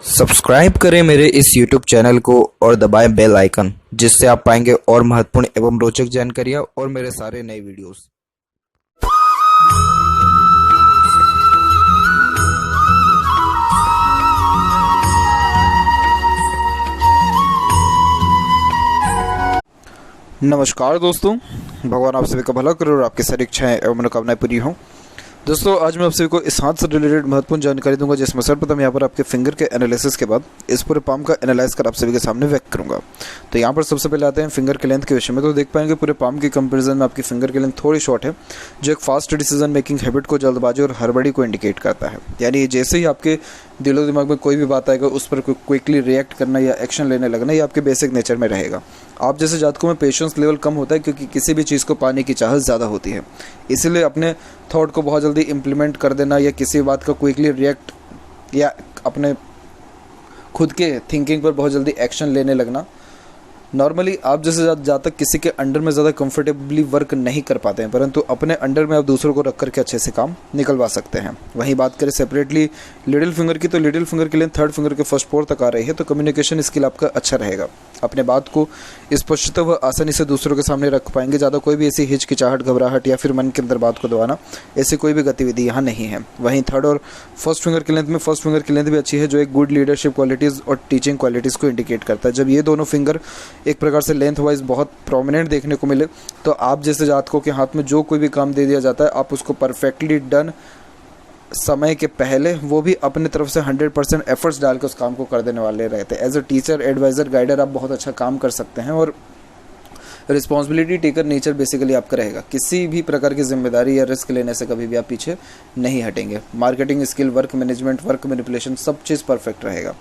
Subscribe करें मेरे इस YouTube चैनल को और दबाएं बेल आइकन, जिससे आप पाएंगे और महत्वपूर्ण एवं रोचक जानकारियाँ और मेरे सारे नए वीडियोस। नमस्कार दोस्तों, भगवान आप सभी का भला करे और आपकी सारी इच्छाएं एवं मनोकामनाएं पूरी हों। दोस्तों, आज मैं आप सभी को इस हाथ से रिलेटेड महत्वपूर्ण जानकारी दूंगा, जिसमें सर्वप्रथम यहाँ पर आपके फिंगर के एनालिसिस के बाद इस पूरे पाम का एनालाइज कर आप सभी के सामने व्यक्त करूंगा। तो यहाँ पर सबसे पहले आते हैं फिंगर के लेंथ के विषय में। तो देख पाएंगे पूरे पाम की कंपैरिजन में आपकी फिंगर की लेंथ थोड़ी शॉर्ट है, जो एक फास्ट डिसीजन मेकिंग हैबिट को, जल्दबाजी और हड़बड़ी को इंडिकेट करता है। यानी जैसे ही आपके दिलो दिमाग में कोई भी बात आएगा, उस पर क्विकली रिएक्ट करना या एक्शन लेने लगना, ये आपके बेसिक नेचर में रहेगा। आप जैसे जातकों में पेशेंस लेवल कम होता है, क्योंकि किसी भी चीज़ को पाने की चाहत ज़्यादा होती है। इसीलिए अपने थॉट को बहुत जल्दी इम्प्लीमेंट कर देना या किसी बात का क्विकली रिएक्ट या अपने खुद के थिंकिंग पर बहुत जल्दी एक्शन लेने लगना। नॉर्मली आप जैसे जहाँ तक किसी के अंडर में ज़्यादा कंफर्टेबली वर्क नहीं कर पाते हैं, परंतु अपने अंडर में आप दूसरों को रख करके अच्छे से काम निकलवा सकते हैं। वहीं बात करें सेपरेटली लिटिल फिंगर की, तो लिटिल फिंगर के लिए थर्ड फिंगर के फर्स्ट फोर तक आ रही है, तो कम्युनिकेशन स्किल आपका अच्छा रहेगा। अपने बात को स्पष्टता व आसानी से दूसरों के सामने रख पाएंगे। ज़्यादा कोई भी ऐसी हिचकिचाहट, घबराहट या फिर मन के अंदर बात को दबाना, ऐसी कोई भी गतिविधि यहाँ नहीं है। वहीं थर्ड और फर्स्ट फिंगर की लेंथ में फर्स्ट फिंगर की लेंथ भी अच्छी है, जो एक गुड लीडरशिप क्वालिटीज़ और टीचिंग क्वालिटीज़ को इंडिकेट करता है। जब ये दोनों फिंगर एक प्रकार से लेंथ वाइज बहुत प्रोमिनेंट देखने को मिले, तो आप जैसे जातकों के हाथ में जो कोई भी काम दे दिया जाता है, आप उसको परफेक्टली डन समय के पहले, वो भी अपने तरफ से 100% एफर्ट्स डाल के उस काम को कर देने वाले रहते हैं। As a teacher, adviser, guider आप बहुत अच्छा काम कर सकते हैं और रिस्पॉन्सिबिलिटी टेकर नेचर बेसिकली आपका रहेगा। किसी भी प्रकार की जिम्मेदारी या रिस्क लेने से कभी भी आप पीछे नहीं हटेंगे। Marketing skill, work management, work manipulation, सब चीज़ परफेक्ट रहेगा।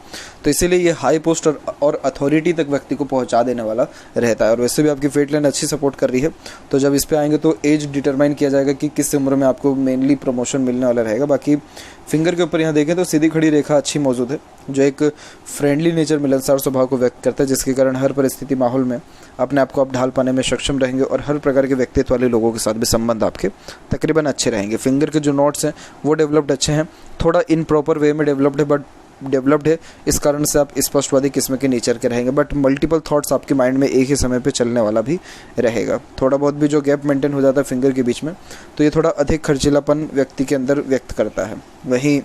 तो इसीलिए ये हाई पोस्ट और अथॉरिटी तक व्यक्ति को पहुंचा देने वाला रहता है। और वैसे भी आपकी फेट लाइन अच्छी सपोर्ट कर रही है, तो जब इस पर आएंगे तो एज डिटरमाइन किया जाएगा कि किस उम्र में आपको मेनली प्रमोशन मिलने वाला रहेगा। बाकी फिंगर के ऊपर यहाँ देखें तो सीधी खड़ी रेखा अच्छी मौजूद है, जो एक फ्रेंडली नेचर, मिलनसार स्वभाव को व्यक्त करता है, जिसके कारण हर परिस्थिति, माहौल में अपने आप को आप ढाल पाने में सक्षम रहेंगे और हर प्रकार के व्यक्तित्व वाले लोगों के साथ भी संबंध आपके तकरीबन अच्छे रहेंगे। फिंगर के जो नोट्स हैं वो डेवलप्ड अच्छे हैं, थोड़ा इन प्रॉपर वे में डेवलप्ड है, बट डेवलप्ड है, इस कारण से आप स्पष्टवादी किस्म के नेचर के रहेंगे। बट मल्टीपल थॉट्स आपके माइंड में एक ही समय पे चलने वाला भी रहेगा। थोड़ा बहुत भी जो गैप मेंटेन हो जाता है फिंगर के बीच में, तो ये थोड़ा अधिक खर्चीलापन व्यक्ति के अंदर व्यक्त करता है। वहीं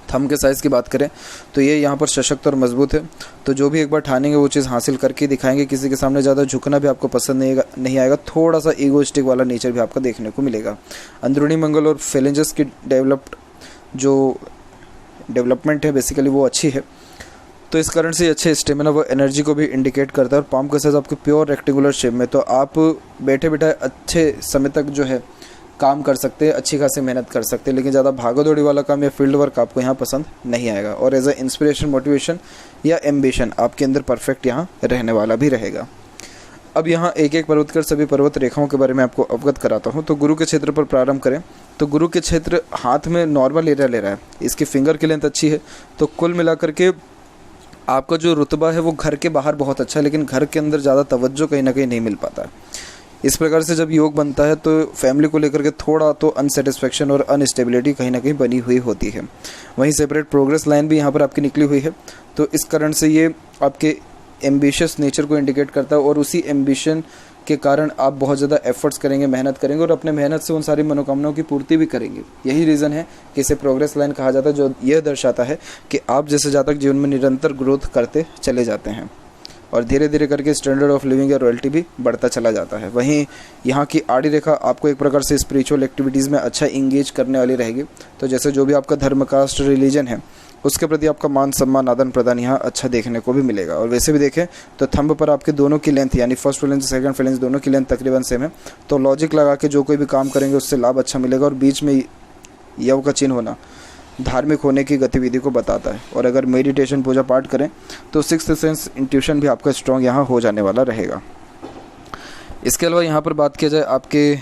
थंब के साइज़ की बात करें तो ये यहाँ पर सशक्त और मजबूत है, तो जो भी एक बार ठानेंगे वो चीज़ हासिल करके दिखाएंगे। किसी के सामने ज़्यादा झुकना भी आपको पसंद नहीं आएगा। थोड़ा सा ईगोइस्टिक वाला नेचर भी आपका देखने को मिलेगा। अंदरूनी मंगल और फेलेंजेस की डेवलपमेंट है बेसिकली वो अच्छी है, तो इस कारण से अच्छे स्टेमिना व एनर्जी को भी इंडिकेट करता है। और पाम का साइज आपके प्योर रेक्टेंगुलर शेप में, तो आप बैठे बैठे अच्छे समय तक जो है काम कर सकते हैं, अच्छी खासी मेहनत कर सकते हैं, लेकिन ज़्यादा भागा दौड़ी वाला काम या फील्ड वर्क आपको यहाँ पसंद नहीं आएगा। और एज अ इंस्पिरेशन, मोटिवेशन या एम्बिशन आपके अंदर परफेक्ट यहाँ रहने वाला भी रहेगा। अब यहाँ एक एक पर्वत कर सभी पर्वत रेखाओं के बारे में आपको अवगत कराता हूँ। तो गुरु के क्षेत्र पर प्रारंभ करें तो गुरु के क्षेत्र हाथ में नॉर्मल एरिया ले रहा है, इसकी फिंगर की लेंथ अच्छी है, तो कुल मिलाकर के आपका जो रुतबा है वो घर के बाहर बहुत अच्छा है, लेकिन घर के अंदर ज़्यादा तवज्जो कहीं ना कहीं नहीं मिल पाता है। इस प्रकार से जब योग बनता है तो फैमिली को लेकर के थोड़ा तो अनसेटिस्फेक्शन और अनस्टेबिलिटी कहीं ना कहीं बनी हुई होती है। वहीं सेपरेट प्रोग्रेस लाइन भी यहाँ पर आपकी निकली हुई है, तो इस कारण से ये आपके एम्बिशियस नेचर को इंडिकेट करता है और उसी एम्बिशन के कारण आप बहुत ज़्यादा एफर्ट्स करेंगे, मेहनत करेंगे और अपने मेहनत से उन सारी मनोकामनाओं की पूर्ति भी करेंगे। यही रीज़न है कि इसे प्रोग्रेस लाइन कहा जाता है, जो यह दर्शाता है कि आप जैसे जातक जीवन में निरंतर ग्रोथ करते चले जाते हैं और धीरे धीरे करके स्टैंडर्ड ऑफ लिविंग या रॉयल्टी भी बढ़ता चला जाता है। वहीं यहाँ की आड़ी रेखा आपको एक प्रकार से स्पिरिचुअल एक्टिविटीज़ में अच्छा इंगेज करने वाली रहेगी। तो जैसे जो भी आपका धर्म, कास्ट, रिलीजन है, उसके प्रति आपका मान सम्मान, आदान प्रदान यहाँ अच्छा देखने को भी मिलेगा। और वैसे भी देखें तो थंब पर आपके दोनों की लेंथ, यानी फर्स्ट फेलेंस, सेकंड फेलेंस, दोनों की लेंथ तकरीबन सेम है, तो लॉजिक लगा के जो कोई भी काम करेंगे उससे लाभ अच्छा मिलेगा। और बीच में यव का चिन्ह होना धार्मिक होने की गतिविधि को बताता है। और अगर मेडिटेशन, पूजा पाठ करें तो सिक्स्थ सेंस, इंट्यूशन भी आपका स्ट्रॉन्ग यहाँ हो जाने वाला रहेगा। इसके अलावा यहाँ पर बात किया जाए आपके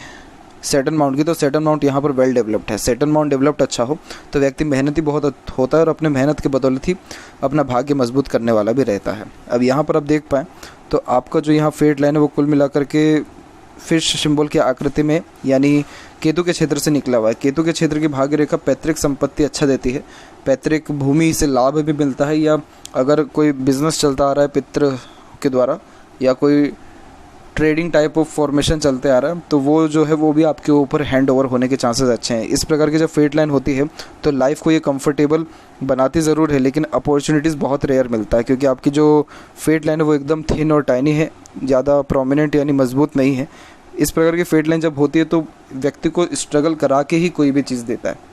सैटर्न माउंट की, तो सैटर्न माउंट यहाँ पर वेल डेवलप्ड है। सैटर्न माउंट डेवलप्ड अच्छा हो तो व्यक्ति मेहनती बहुत होता है और अपने मेहनत के बदौलत ही अपना भाग्य मजबूत करने वाला भी रहता है। अब यहाँ पर आप देख पाएँ तो आपका जो यहाँ फेट लाइन है वो कुल मिलाकर के फिश सिंबल की आकृति में, यानी केतु के क्षेत्र से निकला हुआ है। केतु के क्षेत्र की भाग्य रेखा पैतृक संपत्ति अच्छा देती है, पैतृक भूमि से लाभ भी मिलता है, या अगर कोई बिजनेस चलता आ रहा है पितृ के द्वारा या कोई ट्रेडिंग टाइप ऑफ फॉर्मेशन चलते आ रहा है, तो वो जो है वो भी आपके ऊपर हैंड ओवर होने के चांसेस अच्छे हैं। इस प्रकार की जब फेट लाइन होती है तो लाइफ को ये कंफर्टेबल बनाती ज़रूर है, लेकिन अपॉर्चुनिटीज़ बहुत रेयर मिलता है, क्योंकि आपकी जो फेट लाइन है वो एकदम थिन और टाइनी है, ज़्यादा प्रोमिनेंट यानी मजबूत नहीं है। इस प्रकार की फेट लाइन जब होती है तो व्यक्ति को स्ट्रगल करा के ही कोई भी चीज़ देता है।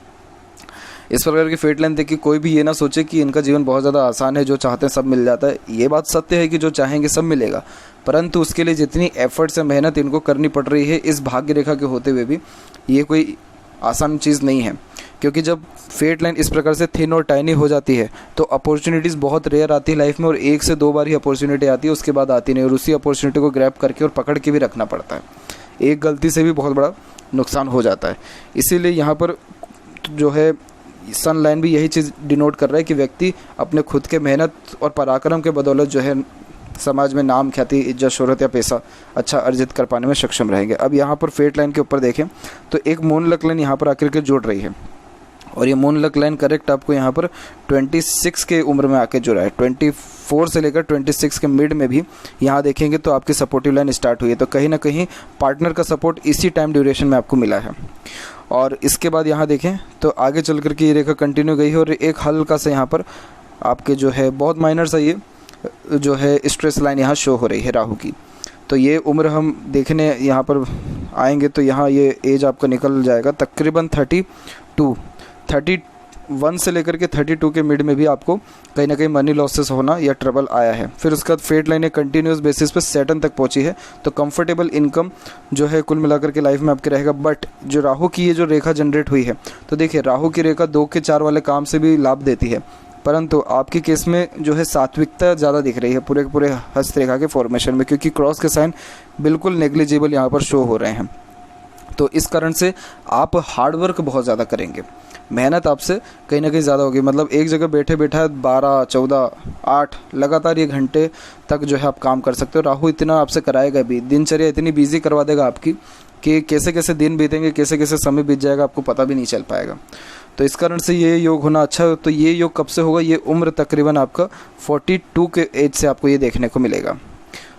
इस प्रकार की फेट लाइन देख के कोई भी ये ना सोचे कि इनका जीवन बहुत ज़्यादा आसान है, जो चाहते हैं सब मिल जाता है। ये बात सत्य है कि जो चाहेंगे सब मिलेगा, परंतु उसके लिए जितनी एफर्ट से मेहनत इनको करनी पड़ रही है इस भाग्य रेखा के होते हुए भी, ये कोई आसान चीज़ नहीं है। क्योंकि जब फेट लाइन इस प्रकार से थिन और टाइनी हो जाती है तो अपॉर्चुनिटीज़ बहुत रेयर आती है लाइफ में, और 1 से 2 बार ही अपॉर्चुनिटी आती है, उसके बाद आती नहीं, और उसी अपॉर्चुनिटी को ग्रैब करके और पकड़ के भी रखना पड़ता है। एक गलती से भी बहुत बड़ा नुकसान हो जाता है। इसीलिए यहाँ पर जो है सन लाइन भी यही चीज़ डिनोट कर रहा है कि व्यक्ति अपने खुद के मेहनत और पराक्रम के बदौलत जो है समाज में नाम, ख्याति, इज्जत, शोहरत या पैसा अच्छा अर्जित कर पाने में सक्षम रहेंगे। अब यहाँ पर फेट लाइन के ऊपर देखें तो एक मून लक लाइन यहाँ पर आकर के जुड़ रही है, और ये मून लक लाइन करेक्ट आपको यहाँ पर 26 के उम्र में आके जुड़ा है। 24 से लेकर 26 के मिड में भी यहाँ देखेंगे तो आपकी सपोर्टिव लाइन स्टार्ट हुई है, तो कहीं ना कहीं पार्टनर का सपोर्ट इसी टाइम ड्यूरेशन में आपको मिला है। और इसके बाद यहाँ देखें तो आगे चल कर के ये रेखा कंटिन्यू गई है, और एक हल्का सा यहाँ पर आपके जो है बहुत माइनर सा ये जो है स्ट्रेस लाइन यहाँ शो हो रही है राहु की। तो ये उम्र हम देखने यहाँ पर आएंगे तो यहाँ ये एज आपका निकल जाएगा तकरीबन 31 से लेकर के 32 के मिड में भी आपको कहीं ना कहीं मनी लॉसेस होना या ट्रबल आया है। फिर उसके बाद फेट लाइन एक कंटिन्यूस बेसिस पे सैटर्न तक पहुंची है, तो कंफर्टेबल इनकम जो है कुल मिलाकर के लाइफ में आपके रहेगा। बट जो राहु की ये जो रेखा जनरेट हुई है, तो देखिए राहु की रेखा 2 के 4 वाले काम से भी लाभ देती है, परंतु आपके केस में जो है सात्विकता ज़्यादा दिख रही है पूरे के पूरे हस्त रेखा के फॉर्मेशन में, क्योंकि क्रॉस के साइन बिल्कुल नेग्लिजिबल यहाँ पर शो हो रहे हैं। तो इस कारण से आप हार्डवर्क बहुत ज़्यादा करेंगे, मेहनत आपसे कहीं ना कहीं ज़्यादा होगी। मतलब एक जगह बैठे बैठा 12, 14, 8 लगातार ये घंटे तक जो है आप काम कर सकते हो। राहु इतना आपसे कराएगा भी, दिनचर्या इतनी बिजी करवा देगा आपकी कि कैसे कैसे दिन बीतेंगे, कैसे कैसे समय बीत जाएगा आपको पता भी नहीं चल पाएगा। तो इस कारण से ये योग होना अच्छा है। तो ये योग कब से होगा? ये उम्र तकरीबन आपका 42 के एज से आपको ये देखने को मिलेगा।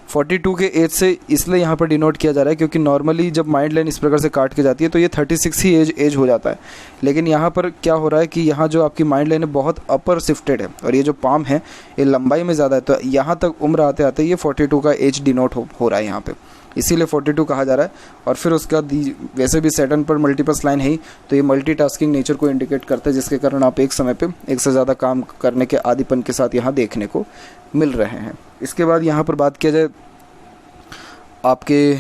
42 के एज से इसलिए यहाँ पर डिनोट किया जा रहा है क्योंकि नॉर्मली जब माइंड लाइन इस प्रकार से काट के जाती है तो ये 36 ही एज हो जाता है। लेकिन यहाँ पर क्या हो रहा है कि यहाँ जो आपकी माइंड लाइन है बहुत अपर शिफ्टेड है, और ये जो पाम है ये लंबाई में ज़्यादा है, तो यहाँ तक उम्र आते आते ये 42 का एज डिनोट हो रहा है यहाँ पे, इसीलिए 42 कहा जा रहा है। और फिर उसके बाद वैसे भी सैटर्न पर मल्टीपल्स लाइन है ही, तो ये मल्टीटास्किंग नेचर को इंडिकेट करता है, जिसके कारण आप एक समय पे एक से ज़्यादा काम करने के आदीपन के साथ यहाँ देखने को मिल रहे हैं। इसके बाद यहाँ पर बात किया जाए आपके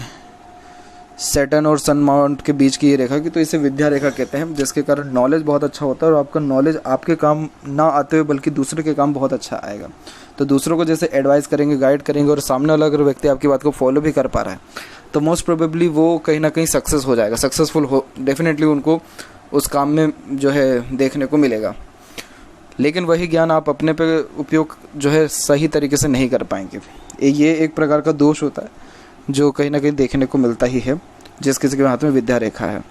सैटर्न और सन माउंट के बीच की ये रेखा की, तो इसे विद्या रेखा कहते हैं, जिसके कारण नॉलेज बहुत अच्छा होता है और आपका नॉलेज आपके काम ना आते हुए बल्कि दूसरे के काम बहुत अच्छा आएगा। तो दूसरों को जैसे एडवाइस करेंगे, गाइड करेंगे, और सामने वाला अगर व्यक्ति आपकी बात को फॉलो भी कर पा रहा है तो मोस्ट प्रोबेबली वो कहीं ना कहीं सक्सेस हो जाएगा, सक्सेसफुल हो, डेफिनेटली उनको उस काम में जो है देखने को मिलेगा। लेकिन वही ज्ञान आप अपने पे उपयोग जो है सही तरीके से नहीं कर पाएंगे। ये एक प्रकार का दोष होता है जो कहीं ना कहीं देखने को मिलता ही है जिस किसी के हाथ में विद्या रेखा है।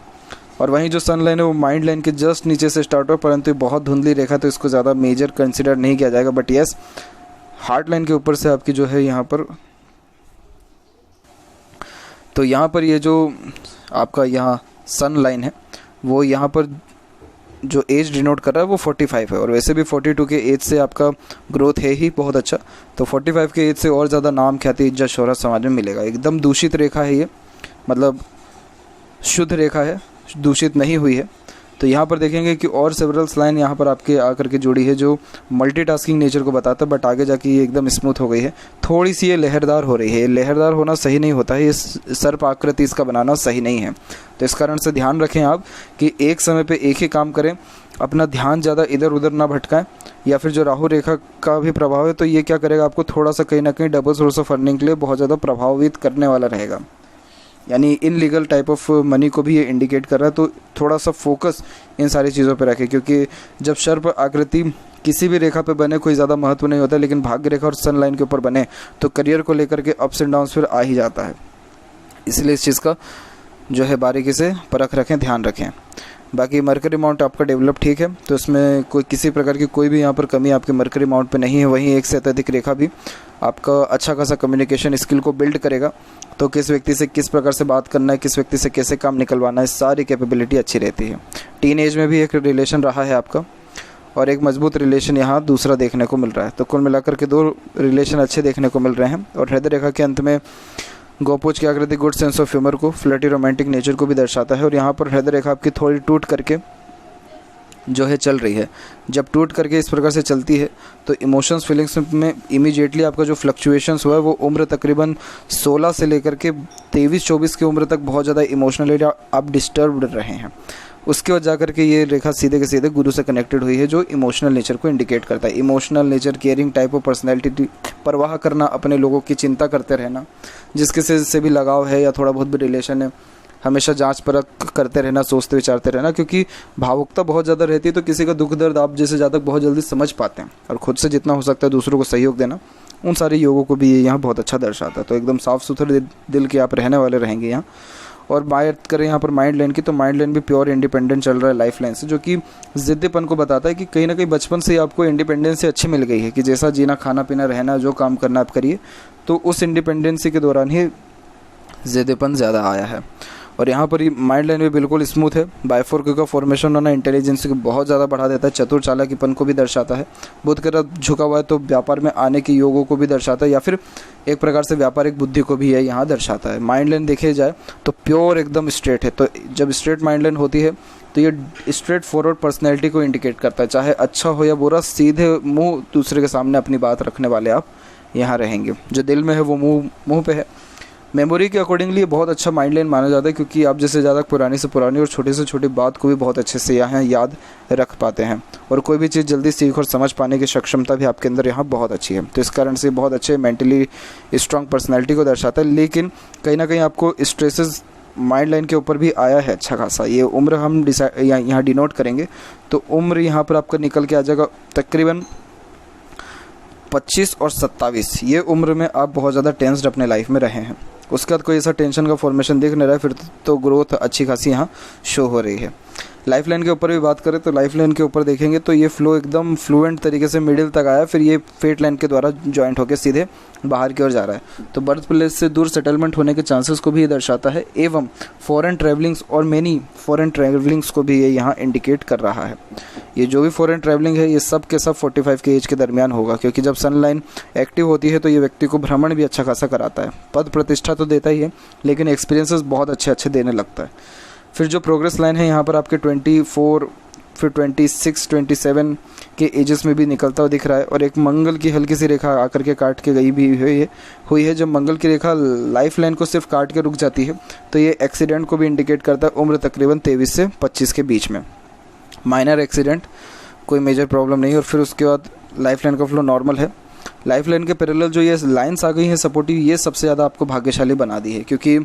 और वहीं जो सन लाइन है वो माइंड लाइन के जस्ट नीचे से स्टार्ट हो, परंतु बहुत धुंधली रेखा तो इसको ज़्यादा मेजर कंसिडर नहीं किया जाएगा। बट यस, हार्ट लाइन के ऊपर से आपकी जो है यहाँ पर, तो यहाँ पर ये जो आपका यहाँ सन लाइन है वो यहाँ पर जो एज डिनोट कर रहा है वो 45 है, और वैसे भी 42 के एज से आपका ग्रोथ है ही बहुत अच्छा, तो 45 के एज से और ज़्यादा नाम, ख्याति, इज्जत, शोहरत समाज में मिलेगा। एकदम दूषित रेखा है ये, मतलब शुद्ध रेखा है, दूषित नहीं हुई है। तो यहाँ पर देखेंगे कि और सेवरल्स लाइन यहाँ पर आपके आकर के जुड़ी है जो मल्टीटास्किंग नेचर को बताता है, बट आगे जाके ये एकदम स्मूथ हो गई है। थोड़ी सी ये लहरदार हो रही है, लहरदार होना सही नहीं होता है, ये सर्प आकृति इसका बनाना सही नहीं है। तो इस कारण से ध्यान रखें आप कि एक समय पे एक ही काम करें, अपना ध्यान ज़्यादा इधर उधर ना भटकाएं। या फिर जो राहु रेखा का भी प्रभाव है तो ये क्या करेगा, आपको थोड़ा सा कहीं ना कहीं डबल सोर्स ऑफ अर्निंग के लिए बहुत ज़्यादा प्रभावित करने वाला रहेगा, यानी इनलीगल टाइप ऑफ मनी को भी ये इंडिकेट कर रहा है। तो थोड़ा सा फोकस इन सारी चीज़ों पे रखें, क्योंकि जब सर्प आकृति किसी भी रेखा पे बने कोई ज़्यादा महत्व नहीं होता, लेकिन भाग्य रेखा और सन लाइन के ऊपर बने तो करियर को लेकर के अप्स एंड डाउन्स फिर आ ही जाता है। इसलिए इस चीज़ का जो है बारीकी से परख रखें, ध्यान रखें। बाकी मरकरी माउंट आपका डेवलप ठीक है, तो इसमें कोई किसी प्रकार की कोई भी यहाँ पर कमी आपके मरकरी माउंट पे नहीं है। वहीं एक से अत्यधिक रेखा भी आपका अच्छा खासा कम्युनिकेशन स्किल को बिल्ड करेगा। तो किस व्यक्ति से किस प्रकार से बात करना है, किस व्यक्ति से कैसे काम निकलवाना है, सारी कैपेबिलिटी अच्छी रहती है। टीन एज में भी एक रिलेशन रहा है आपका, और एक मजबूत रिलेशन यहाँ दूसरा देखने को मिल रहा है। तो कुल मिलाकर के 2 रिलेशन अच्छे देखने को मिल रहे हैं। और हृदय रेखा के अंत में गोपूज की आकृति गुड सेंस ऑफ ह्यूमर को, फ्लर्टी रोमांटिक नेचर को भी दर्शाता है। और यहाँ पर हृदय रेखा आपकी थोड़ी टूट करके जो है चल रही है। जब टूट करके इस प्रकार से चलती है तो इमोशंस फीलिंग्स में इमीडिएटली आपका जो फ्लक्चुएशंस हुआ है वो उम्र तकरीबन 16 से लेकर के 23-24 की उम्र तक बहुत ज़्यादा इमोशनली आप डिस्टर्ब्ड रहे हैं। उसके बाद जाकर के ये रेखा सीधे के सीधे गुरु से कनेक्टेड हुई है, जो इमोशनल नेचर को इंडिकेट करता है। Emotional nature, caring type of personality, परवाह करना, अपने लोगों की चिंता करते रहना, जिसके से भी लगाव है या थोड़ा बहुत भी रिलेशन है, हमेशा जांच परख करते रहना, सोचते विचारते रहना, क्योंकि भावुकता बहुत ज़्यादा रहती है। तो किसी का दुख दर्द आप जैसे ज़्यादा बहुत जल्दी समझ पाते हैं, और ख़ुद से जितना हो सकता है दूसरों को सहयोग देना, उन सारे योगों को भी ये यहाँ बहुत अच्छा दर्शाता है। तो एकदम साफ़ सुथरे दिल के आप रहने वाले रहेंगे यहाँ। और बात करें यहाँ पर माइंड लाइन की, तो माइंड लाइन भी प्योर इंडिपेंडेंट चल रहा है लाइफ लाइन से, जो कि ज़िद्दीपन को बताता है कि कहीं ना कहीं बचपन से ही आपको इंडिपेंडेंसी अच्छी मिल गई है कि जैसा जीना, खाना पीना, रहना, जो काम करना आप करिए। तो उस इंडिपेंडेंसी के दौरान ही ज़िद्दीपन ज़्यादा आया है। और यहाँ पर माइंड लाइन भी बिल्कुल स्मूथ है। बाइफोर्क का फॉर्मेशन होना इंटेलिजेंस को बहुत ज़्यादा बढ़ा देता है, चतुर चालाकीपन को भी दर्शाता है। बुध की तरफ झुका हुआ है तो व्यापार में आने की योगों को भी दर्शाता है, या फिर एक प्रकार से व्यापारिक बुद्धि को भी यहाँ दर्शाता है। माइंड लाइन देखे जाए तो प्योर एकदम स्ट्रेट है। तो जब स्ट्रेट माइंड लाइन होती है तो ये स्ट्रेट फॉरवर्ड पर्सनैलिटी को इंडिकेट करता है। चाहे अच्छा हो या बुरा, सीधे मुँह दूसरे के सामने अपनी बात रखने वाले आप यहाँ रहेंगे। जो दिल में है वो मुँह पे है। मेमोरी के अकॉर्डिंगली बहुत अच्छा माइंड लाइन माना जाता है, क्योंकि आप जैसे ज़्यादा पुरानी से पुरानी और छोटी से छोटी बात को भी बहुत अच्छे से यहाँ याद रख पाते हैं, और कोई भी चीज़ जल्दी सीख और समझ पाने की सक्षमता भी आपके अंदर यहाँ बहुत अच्छी है। तो इस कारण से बहुत अच्छे मेंटली स्ट्रांग पर्सनैलिटी को दर्शाता है। लेकिन कहीं ना कहीं आपको स्ट्रेसेस माइंड लाइन के ऊपर भी आया है अच्छा खासा। ये उम्र हम यहाँ डिनोट करेंगे, तो उम्र यहाँ पर आपका निकल के आ जाएगा तकरीबन 25 और 27। ये उम्र में आप बहुत ज़्यादा टेंस्ड अपने लाइफ में रहे हैं। उसके बाद कोई ऐसा टेंशन का फॉर्मेशन दिख नहीं रहा है, फिर तो ग्रोथ अच्छी खासी यहाँ शो हो रही है। लाइफ लाइन के ऊपर भी बात करें तो लाइफ लाइन के ऊपर देखेंगे तो ये फ्लो एकदम फ्लुएंट तरीके से मिडिल तक आया, फिर ये फेट लाइन के द्वारा जॉइंट होकर सीधे बाहर की ओर जा रहा है। तो बर्थ प्लेस से दूर सेटलमेंट होने के चांसेस को भी ये दर्शाता है, एवं फॉरेन ट्रैवलिंग्स और मेनी फॉरेन ट्रैवलिंग्स को भी ये यहाँ इंडिकेट कर रहा है। ये जो भी फॉरेन ट्रैवलिंग है ये सब के सब 45 के एज के दरमियान होगा, क्योंकि जब सन लाइन एक्टिव होती है तो ये व्यक्ति को भ्रमण भी अच्छा खासा कराता है। पद प्रतिष्ठा तो देता ही है, लेकिन एक्सपीरियंसेस बहुत अच्छे अच्छे देने लगता है। फिर जो प्रोग्रेस लाइन है यहाँ पर आपके 24, फिर 26, 27 के एजेस में भी निकलता हुआ दिख रहा है। और एक मंगल की हल्की सी रेखा आकर के काट के गई भी हुई है। जब मंगल की रेखा लाइफ लाइन को सिर्फ काट के रुक जाती है तो ये एक्सीडेंट को भी इंडिकेट करता है। उम्र तकरीबन 23 से 25 के बीच में, माइनर एक्सीडेंट, कोई मेजर प्रॉब्लम नहीं। और फिर उसके बाद लाइफ लाइन का फ्लो नॉर्मल है। लाइफ लाइन के पैरेलल जो ये लाइन्स आ गई हैं सपोर्टिव, ये सबसे ज़्यादा आपको भाग्यशाली बना दी है, क्योंकि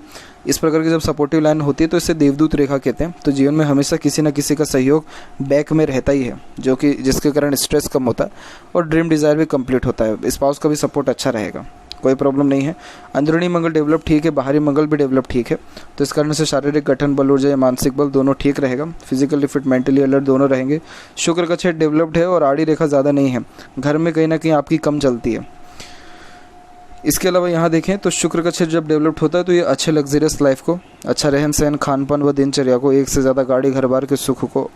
इस प्रकार की जब सपोर्टिव लाइन होती है तो इसे देवदूत रेखा कहते हैं। तो जीवन में हमेशा किसी न किसी का सहयोग बैक में रहता ही है, जो कि जिसके कारण स्ट्रेस कम होता है और ड्रीम डिज़ायर भी कंप्लीट होता है। स्पाउस का भी सपोर्ट अच्छा रहेगा, कोई प्रॉब्लम नहीं है। अंदरूनी मंगल डेवलप ठीक है, बाहरी मंगल भी डेवलप ठीक है। तो इस कारण से शारीरिक गठन बल, ऊर्जा या मानसिक बल दोनों ठीक रहेगा। फिजिकली फिट, मेंटली अलर्ट दोनों रहेंगे। शुक्र का छेद डेवलप्ड है और आड़ी रेखा ज़्यादा नहीं है। घर में कहीं ना कहीं आपकी कम चलती है। इसके अलावा यहाँ देखें तो शुक्र का छेद जब डेवलप्ड होता है तो ये अच्छे लग्जरियस लाइफ को, अच्छा रहन सहन, खान पान व दिनचर्या को, एक से ज़्यादा गाड़ी घर बार के सुख को,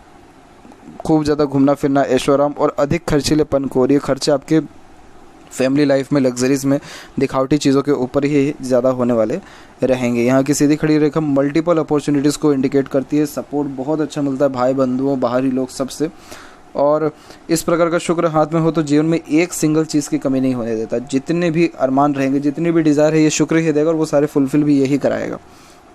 खूब ज़्यादा घूमना फिरना, ऐशोआराम और अधिक खर्चीलेपन को, और ये खर्चे आपके फैमिली लाइफ में, लग्जरीज में, दिखावटी चीज़ों के ऊपर ही ज़्यादा होने वाले रहेंगे। यहाँ की सीधी खड़ी रेखा मल्टीपल अपॉर्चुनिटीज़ को इंडिकेट करती है। सपोर्ट बहुत अच्छा मिलता है भाई बंधुओं, बाहरी लोग, सबसे। और इस प्रकार का शुक्र हाथ में हो तो जीवन में एक सिंगल चीज़ की कमी नहीं होने देता। जितने भी अरमान रहेंगे, जितनी भी डिज़ायर है, ये शुक्र ही देगा और वो सारे फुलफिल भी यही कराएगा।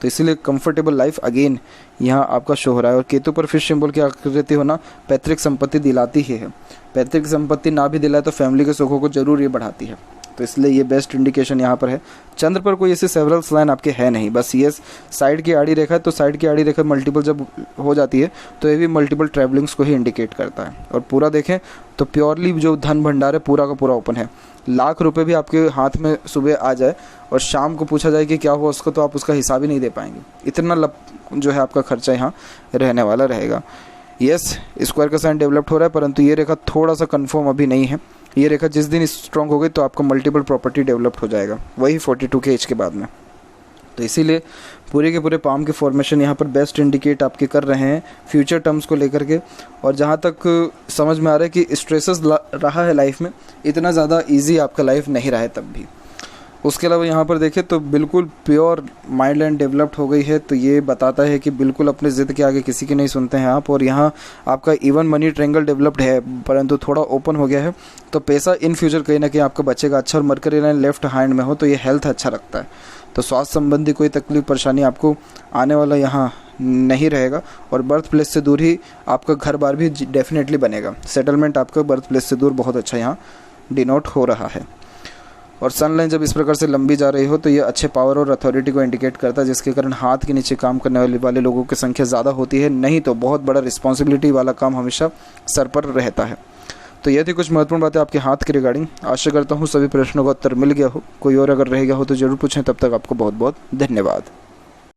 तो इसीलिए कंफर्टेबल लाइफ अगेन यहाँ आपका शो हो रहा है। और केतु पर फिश सिंबल की आकृति होना पैतृक संपत्ति दिलाती ही है। पैतृक संपत्ति ना भी दिलाए तो फैमिली के सुखों को जरूर ये बढ़ाती है। तो इसलिए ये बेस्ट इंडिकेशन यहाँ पर है। चंद्र पर कोई ऐसे सेवरल लाइन आपके है नहीं, बस ये साइड की आड़ी रेखा है, तो साइड की आड़ी रेखा मल्टीपल जब हो जाती है तो ये भी मल्टीपल ट्रैवलिंग्स को ही इंडिकेट करता है। और पूरा देखें तो प्योरली जो धन भंडार है पूरा का पूरा ओपन है। लाख रुपए भी आपके हाथ में सुबह आ जाए और शाम को पूछा जाए कि क्या हुआ उसको, तो आप उसका हिसाब ही नहीं दे पाएंगे, इतना जो है आपका खर्चा यहाँ रहने वाला रहेगा। यस, स्क्वायर का साइन डेवलप्ड हो रहा है, परंतु ये रेखा थोड़ा सा कंफर्म अभी नहीं है। ये रेखा जिस दिन स्ट्रॉन्ग हो गई तो आपका मल्टीपल प्रॉपर्टी डेवलप्ड हो जाएगा, वही 42 के एज के बाद में। तो इसीलिए पूरे के पूरे पाम के फॉर्मेशन यहाँ पर बेस्ट इंडिकेट आपके कर रहे हैं फ्यूचर टर्म्स को लेकर के। और जहाँ तक समझ में आ रहा है कि स्ट्रेसेस रहा है लाइफ में, इतना ज़्यादा इजी आपका लाइफ नहीं रहा है तब भी। उसके अलावा यहाँ पर देखें तो बिल्कुल प्योर माइंड लाइन डेवलप्ड हो गई है, तो ये बताता है कि बिल्कुल अपने ज़िद के आगे किसी की नहीं सुनते हैं आप। और यहाँ आपका इवन मनी ट्रायंगल डेवलप्ड है, परंतु थोड़ा ओपन हो गया है, तो पैसा इन फ्यूचर कहीं ना कहीं आपका बचेगा अच्छा। और मरकरी लाइन लेफ्ट हैंड में हो तो ये हेल्थ अच्छा रखता है, तो स्वास्थ्य संबंधी कोई तकलीफ परेशानी आपको आने वाला यहाँ नहीं रहेगा। और बर्थ प्लेस से दूर ही आपका घर बार भी डेफिनेटली बनेगा, सेटलमेंट आपका बर्थ प्लेस से दूर बहुत अच्छा यहाँ डिनोट हो रहा है। और सनलाइन जब इस प्रकार से लंबी जा रही हो तो ये अच्छे पावर और अथॉरिटी को इंडिकेट करता है, जिसके कारण हाथ के नीचे काम करने वाले लोगों की संख्या ज़्यादा होती है, नहीं तो बहुत बड़ा रिस्पॉन्सिबिलिटी वाला काम हमेशा सर पर रहता है। तो ये थी कुछ महत्वपूर्ण बातें आपके हाथ के रिगार्डिंग। आशा करता हूँ सभी प्रश्नों का उत्तर मिल गया हो, कोई और अगर रह गया हो तो ज़रूर पूछें। तब तक आपको बहुत बहुत धन्यवाद।